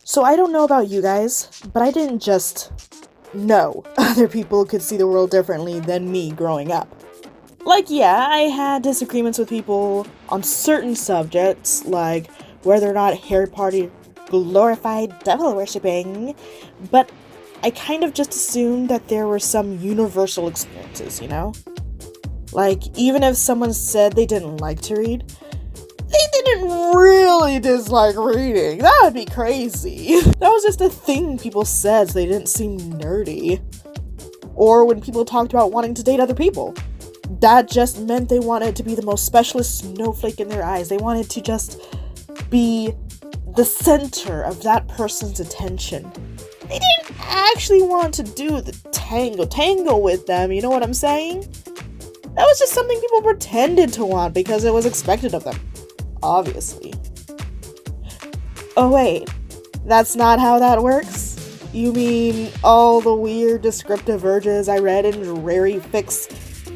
So I don't know about you guys, but I didn't just know other people could see the world differently than me growing up. Like, yeah, I had disagreements with people on certain subjects, like whether or not Harry Potter glorified devil worshipping, but I kind of just assumed that there were some universal experiences, you know? Like, even if someone said they didn't like to read, they didn't really dislike reading. That would be crazy. That was just a thing people said so they didn't seem nerdy. Or when people talked about wanting to date other people. That just meant they wanted to be the most specialist snowflake in their eyes. They wanted to just be the center of that person's attention. They didn't actually want to do the tango with them, you know what I'm saying? That was just something people pretended to want because it was expected of them. Obviously. Oh wait, that's not how that works? You mean all the weird descriptive urges I read in Rary Fix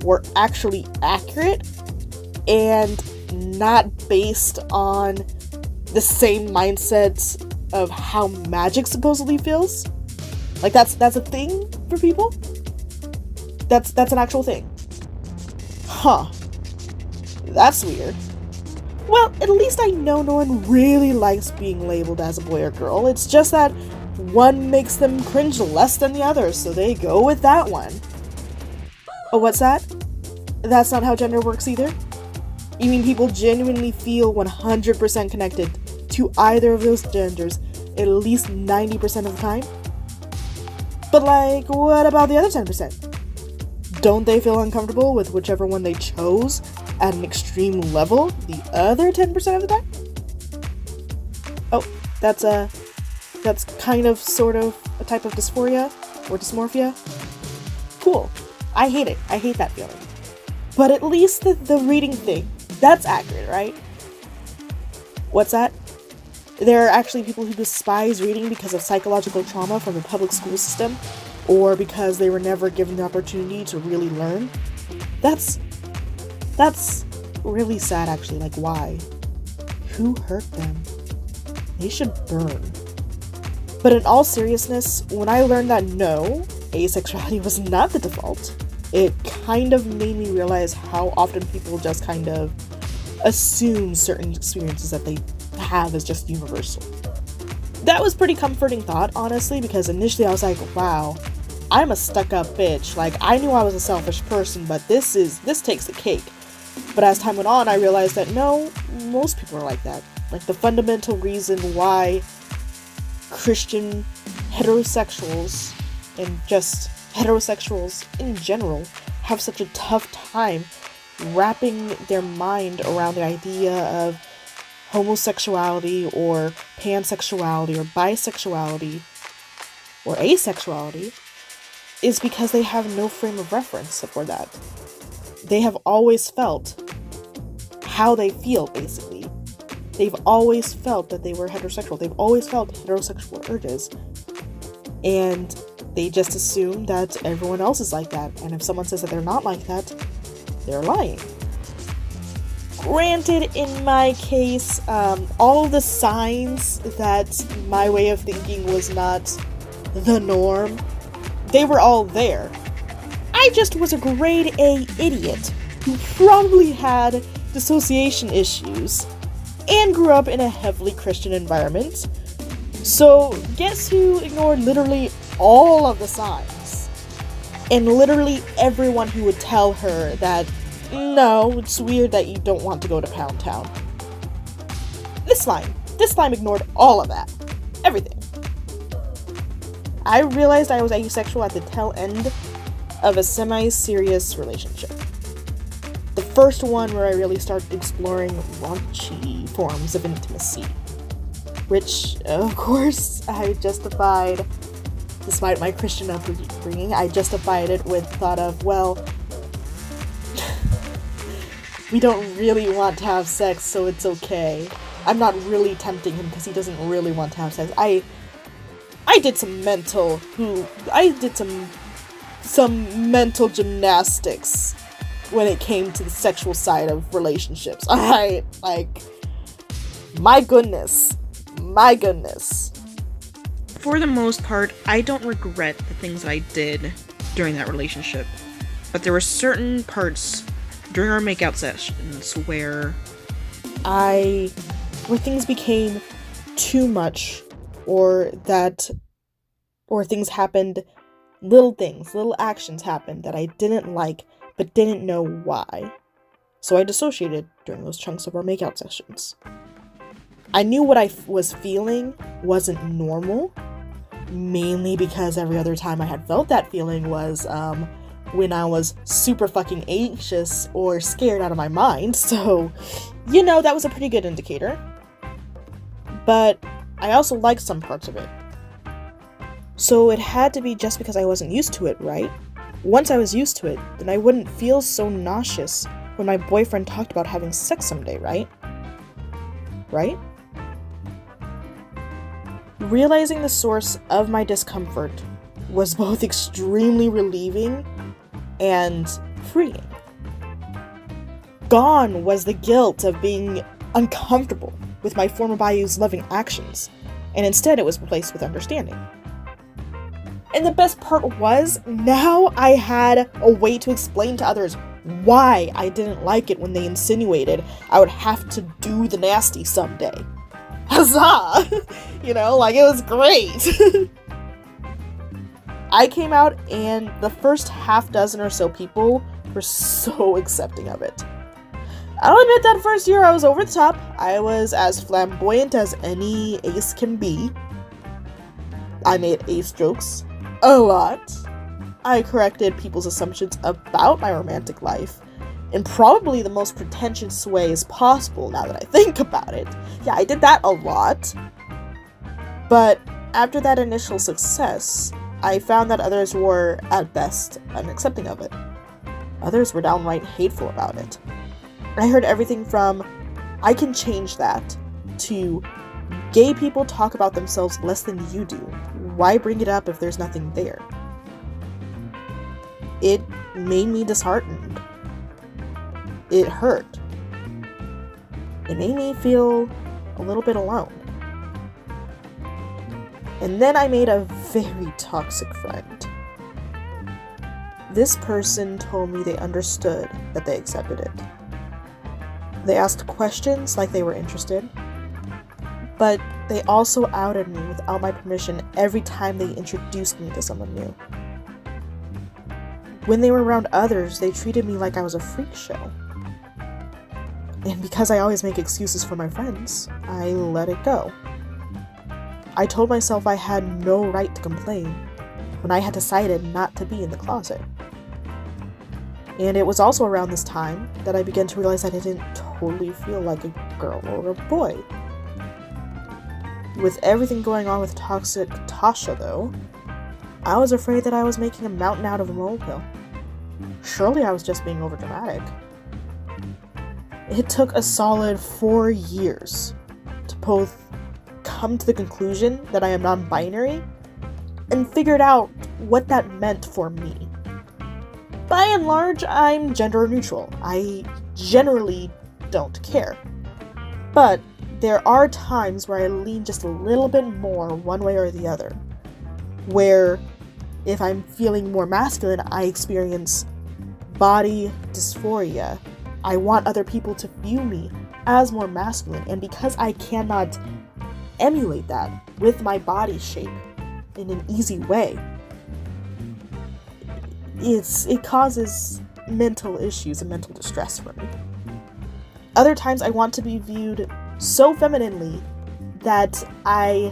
were actually accurate and not based on the same mindset of how magic supposedly feels? Like that's a thing for people? That's an actual thing. Huh. That's weird. Well, at least I know no one really likes being labeled as a boy or girl. It's just that one makes them cringe less than the other, so they go with that one. Oh, what's that? That's not how gender works either? You mean people genuinely feel 100% connected to either of those genders at least 90% of the time? But like, what about the other 10%? Don't they feel uncomfortable with whichever one they chose at an extreme level the other 10% of the time? Oh, that's kind of, sort of, a type of dysphoria or dysmorphia. Cool. I hate it. I hate that feeling. But at least the reading thing, that's accurate, right? What's that? There are actually people who despise reading because of psychological trauma from the public school system, or because they were never given the opportunity to really learn. That's really sad, actually. Like, why? Who hurt them? They should burn. But in all seriousness, when I learned that no, asexuality was not the default, it kind of made me realize how often people just kind of assume certain experiences that they have as just universal. That was pretty comforting thought, honestly, because initially I was like, wow, I'm a stuck-up bitch. Like, I knew I was a selfish person, but this takes the cake. But as time went on, I realized that no, most people are like that. Like, the fundamental reason why Christian heterosexuals, and just heterosexuals in general, have such a tough time wrapping their mind around the idea of homosexuality or pansexuality or bisexuality or asexuality is because they have no frame of reference for that. They have always felt how they feel, basically. They've always felt that they were heterosexual. They've always felt heterosexual urges. And they just assume that everyone else is like that. And if someone says that they're not like that, they're lying. Granted, in my case, all the signs that my way of thinking was not the norm, they were all there. I just was a grade A idiot who probably had dissociation issues and grew up in a heavily Christian environment. So guess who ignored literally all of the signs? And literally everyone who would tell her that, no, it's weird that you don't want to go to Pound Town. This slime ignored all of that. Everything. I realized I was asexual at the tail end of a semi-serious relationship. The first one where I really started exploring raunchy forms of intimacy. Which, of course, I justified, despite my Christian upbringing, I justified it with the thought of, well, we don't really want to have sex, so it's okay. I'm not really tempting him because he doesn't really want to have sex. I did some mental gymnastics when it came to the sexual side of relationships. Alright, like, my goodness. For the most part, I don't regret the things that I did during that relationship. But there were certain parts during our makeout sessions where things became too much, or things happened, little actions happened that I didn't like, but didn't know why. So I dissociated during those chunks of our makeout sessions. I knew what I was feeling wasn't normal, mainly because every other time I had felt that feeling was, when I was super fucking anxious or scared out of my mind, so, that was a pretty good indicator. But I also liked some parts of it. So it had to be just because I wasn't used to it, right? Once I was used to it, then I wouldn't feel so nauseous when my boyfriend talked about having sex someday, right? Right? Realizing the source of my discomfort was both extremely relieving and freeing. Gone was the guilt of being uncomfortable with my former body's loving actions, and instead it was replaced with understanding. And the best part was, now I had a way to explain to others why I didn't like it when they insinuated I would have to do the nasty someday. Huzzah! It was great! I came out and the first half dozen or so people were so accepting of it. I'll admit that first year I was over the top. I was as flamboyant as any ace can be. I made ace jokes. A lot. I corrected people's assumptions about my romantic life in probably the most pretentious ways possible now that I think about it. Yeah, I did that a lot. But after that initial success, I found that others were, at best, unaccepting of it. Others were downright hateful about it. I heard everything from, I can change that, to, gay people talk about themselves less than you do. Why bring it up if there's nothing there? It made me disheartened. It hurt. It made me feel a little bit alone. And then I made a very toxic friend. This person told me they understood that they accepted it. They asked questions like they were interested, but they also outed me without my permission every time they introduced me to someone new. When they were around others, they treated me like I was a freak show. And because I always make excuses for my friends, I let it go. I told myself I had no right to complain when I had decided not to be in the closet. And it was also around this time that I began to realize that I didn't totally feel like a girl or a boy. With everything going on with toxic Tasha, though, I was afraid that I was making a mountain out of a molehill. Surely I was just being overdramatic. It took a solid 4 years to both come to the conclusion that I am non-binary and figured out what that meant for me. By and large, I'm gender neutral. I generally don't care. But there are times where I lean just a little bit more one way or the other. Where if I'm feeling more masculine, I experience body dysphoria. I want other people to view me as more masculine, and because I cannot emulate that with my body shape in an easy way, it causes mental issues and mental distress for me. Other times I want to be viewed so femininely that I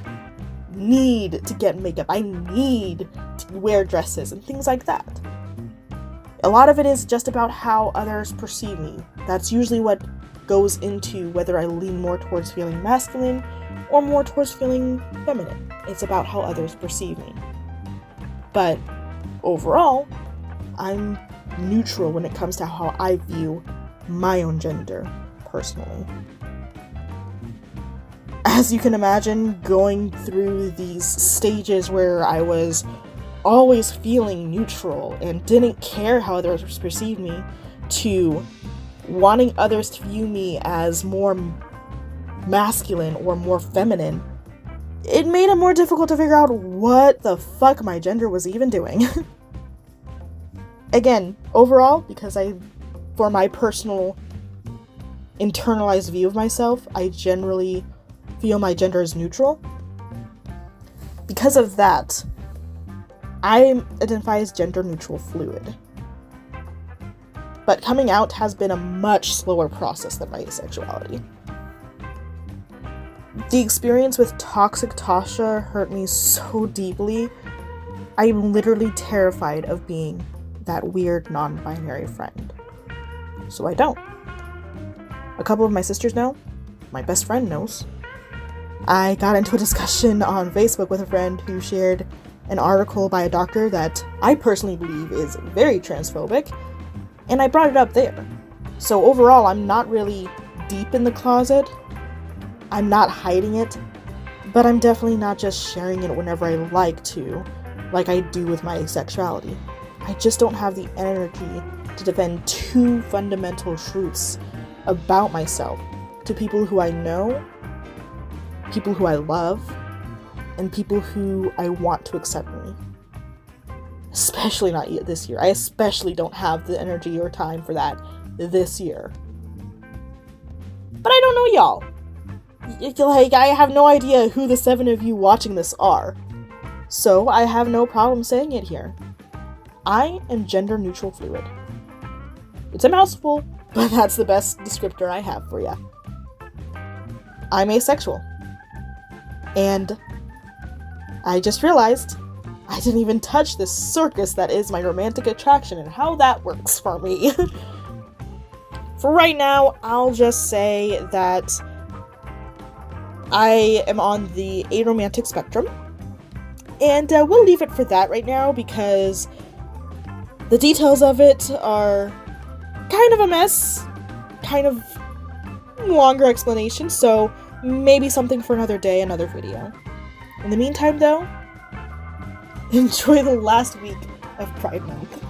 need to get makeup, I need to wear dresses and things like that. A lot of it is just about how others perceive me. That's usually what goes into whether I lean more towards feeling masculine or more towards feeling feminine. It's about how others perceive me. But overall, I'm neutral when it comes to how I view my own gender personally. As you can imagine, going through these stages where I was always feeling neutral and didn't care how others perceived me, to wanting others to view me as more masculine or more feminine, it made it more difficult to figure out what the fuck my gender was even doing. Again, overall, because for my personal internalized view of myself, I generally feel my gender is neutral. Because of that, I identify as gender neutral fluid. But coming out has been a much slower process than my asexuality. The experience with toxic Tasha hurt me so deeply. I'm literally terrified of being that weird non-binary friend. So I don't. A couple of my sisters know. My best friend knows. I got into a discussion on Facebook with a friend who shared an article by a doctor that I personally believe is very transphobic, and I brought it up there. So overall, I'm not really deep in the closet. I'm not hiding it, but I'm definitely not just sharing it whenever I like to, like I do with my asexuality. I just don't have the energy to defend two fundamental truths about myself to people who I know, people who I love, and people who I want to accept me. Especially not this year. I especially don't have the energy or time for that this year. But I don't know y'all. Like, I have no idea who the 7 of you watching this are. So I have no problem saying it here. I am gender neutral fluid. It's a mouthful, but that's the best descriptor I have for you. I'm asexual. And I just realized I didn't even touch this circus that is my romantic attraction and how that works for me. For right now, I'll just say that I am on the aromantic spectrum. And we'll leave it for that right now because the details of it are kind of a mess. Kind of longer explanation, so maybe something for another day, another video. In the meantime, though, enjoy the last week of Pride Month.